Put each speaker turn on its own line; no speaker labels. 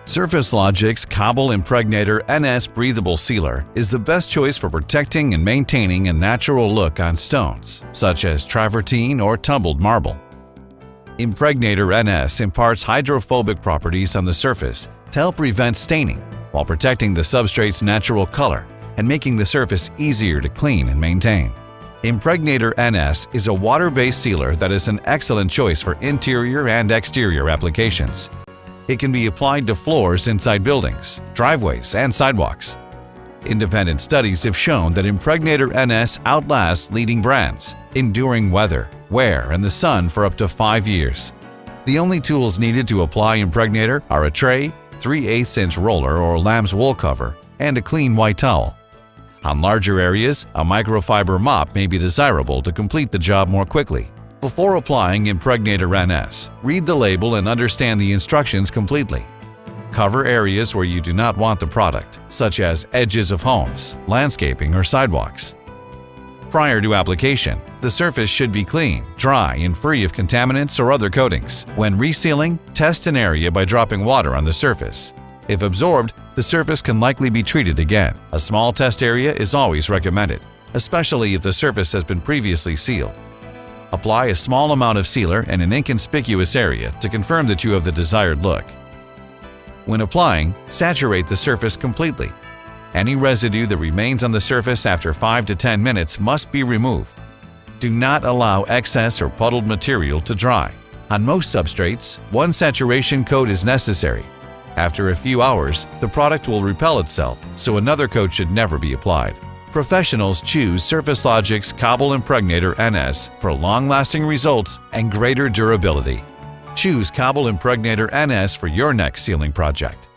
Surfacelogix Cobble Impregnator NS Breathable Sealer is the best choice for protecting and maintaining a natural look on stones, such as travertine or tumbled marble. Impregnator NS imparts hydrophobic properties on the surface to help prevent staining, while protecting the substrate's natural color and making the surface easier to clean and maintain. Impregnator NS is a water-based sealer that is an excellent choice for interior and exterior applications. It can be applied to floors inside buildings, driveways, and sidewalks. Independent studies have shown that Impregnator NS outlasts leading brands, enduring weather, wear, and the sun for up to 5 years. The only tools needed to apply Impregnator are a tray, 3/8" roller or lamb's wool cover, and a clean white towel. On larger areas, a microfiber mop may be desirable to complete the job more quickly. Before applying Impregnator NS, read the label and understand the instructions completely. Cover areas where you do not want the product, such as edges of homes, landscaping, or sidewalks. Prior to application, the surface should be clean, dry, and free of contaminants or other coatings. When resealing, test an area by dropping water on the surface. If absorbed, the surface can likely be treated again. A small test area is always recommended, especially if the surface has been previously sealed. Apply a small amount of sealer in an inconspicuous area to confirm that you have the desired look. When applying, saturate the surface completely. Any residue that remains on the surface after 5 to 10 minutes must be removed. Do not allow excess or puddled material to dry. On most substrates, one saturation coat is necessary. After a few hours, the product will repel itself, so another coat should never be applied. Professionals choose Surfacelogix Cobble Impregnator NS for long-lasting results and greater durability. Choose Cobble Impregnator NS for your next sealing project.